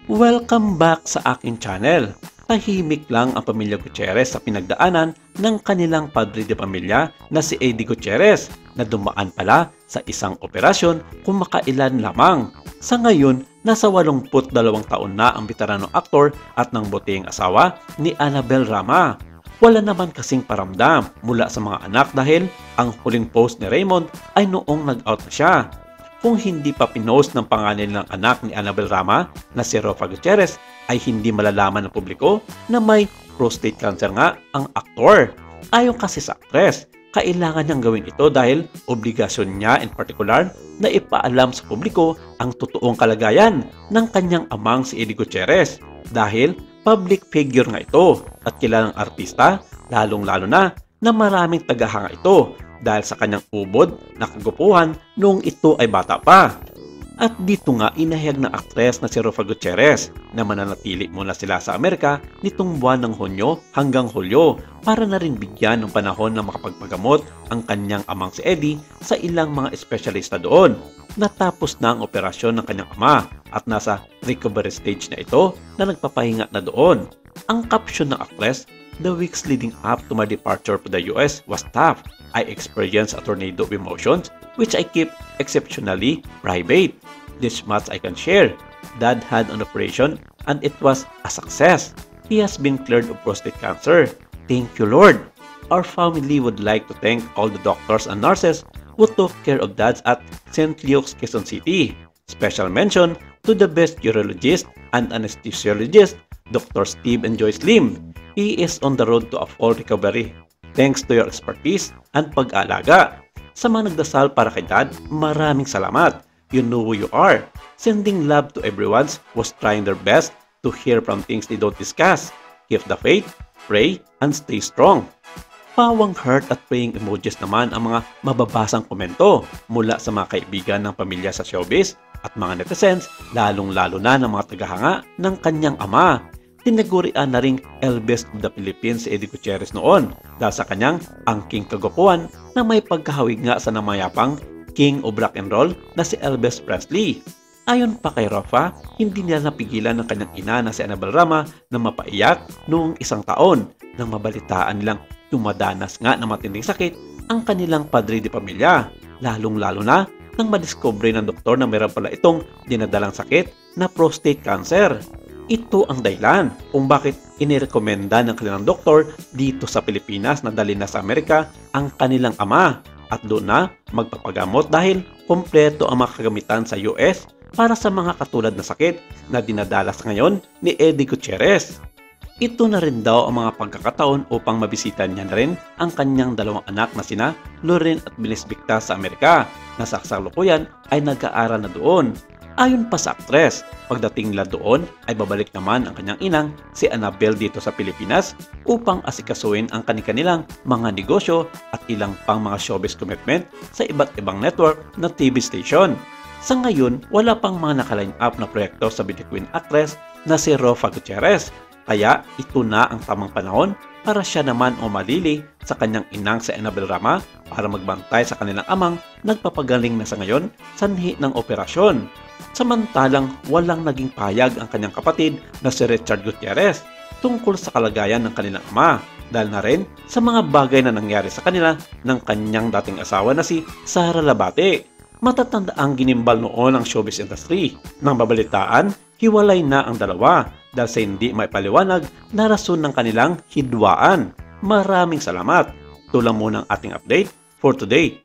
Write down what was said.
Welcome back sa aking channel. Tahimik lang ang pamilya Gutierrez sa pinagdaanan ng kanilang padre de pamilya na si Eddie Gutierrez na dumaan pala sa isang operasyon kung makailan lamang. Sa ngayon, nasa 82 taon na ang veteranong aktor at ng butihing asawa ni Annabel Rama. Wala naman kasing paramdam mula sa mga anak dahil ang huling post ni Raymond ay noong nag-out na siya. Kung hindi pa pinost ng pangalan ng anak ni Annabel Rama na si Rofa Gutierrez ay hindi malalaman ng publiko na may prostate cancer nga ang aktor. Ayon kasi sa actress, kailangan niyang gawin ito dahil obligasyon niya in particular na ipaalam sa publiko ang totoong kalagayan ng kanyang amang si Eddie Gutierrez dahil public figure nga ito at kilalang artista lalong-lalo na maraming tagahanga ito dahil sa kanyang ubod na kagupuhan noong ito ay bata pa. At dito nga inahayag ng aktres na si Rofa Gutierrez na mananatili muna sila sa Amerika nitong buwan ng Hunyo hanggang Hulyo para na rin bigyan ng panahon na makapagpagamot ang kanyang amang si Eddie sa ilang mga espesyalista doon. Natapos na ang operasyon ng kanyang ama at nasa recovery stage na ito na nagpapahinga na doon. Ang caption ng aktres, "The weeks leading up to my departure to the US was tough. I experienced a tornado of emotions which I keep exceptionally private. This much I can share. Dad had an operation and it was a success. He has been cleared of prostate cancer. Thank you, Lord. Our family would like to thank all the doctors and nurses who took care of Dad at St. Luke's, Quezon City. Special mention to the best urologist and anesthesiologist, Dr. Steve and Joyce Lim. He is on the road to a full recovery. Thanks to your expertise and pag-aalaga. Sa mga nagdasal para kay Dad, maraming salamat. You know who you are. Sending love to everyone who's trying their best to hear from things they don't discuss. Keep the faith, pray, and stay strong." Pawang heart at praying emojis naman ang mga mababasang komento mula sa mga kaibigan ng pamilya sa showbiz at mga netizens, lalong-lalo na ng mga tagahanga ng kanyang ama. Tinagurian na ring Elvis of the Philippines si Eddie Gutierrez noon dahil sa kanyang angking kagupuan na may pagkahawig nga sa namayapang King of Rock and Roll na si Elvis Presley. Ayon pa kay Rofa, hindi niya napigilan ng kanyang ina na si Annabel Rama na mapaiyak noong isang taon nang mabalitaan nilang dumadanas nga ng matinding sakit ang kanilang padre de pamilya, lalong-lalo na nang madiscover ng doktor na mayroon pala itong dinadalang sakit na prostate cancer. Ito ang dahilan kung bakit inirekomenda ng kanilang doktor dito sa Pilipinas na dalhin na sa Amerika ang kanilang ama at doon na magpapagamot dahil kompleto ang mga kagamitan sa US para sa mga katulad na sakit na dinadalas ngayon ni Eddie Gutierrez. Ito na rin daw ang mga pagkakataon upang mabisita niya na rin ang kanyang dalawang anak na sina Loren at Belisbicta sa Amerika na sa kasalukuyan ay nag-aaral na doon. Ayon pa sa aktres, pagdating nila doon ay babalik naman ang kanyang inang si Annabel dito sa Pilipinas upang asikasuhin ang kanilang mga negosyo at ilang pang mga showbiz commitment sa iba't ibang network na TV station. Sa ngayon, wala pang mga nakaline up na proyekto sa beauty queen actress na si Rofa Gutierrez, kaya ito na ang tamang panahon para siya naman umalili sa kanyang inang si Annabel Rama para magbantay sa kanilang amang nagpapagaling na sa ngayon sanhi ng operasyon. Samantalang walang naging payag ang kanyang kapatid na si Richard Gutierrez tungkol sa kalagayan ng kanilang ama dahil na rin sa mga bagay na nangyari sa kanila ng kanyang dating asawa na si Sara Labate. Matatanda ang ginimbal noon ang showbiz industry. Nang babalitaan, hiwalay na ang dalawa dahil sa hindi maipaliwanag na rason ng kanilang hidwaan. Maraming salamat. Ito lang muna ang ating update for today.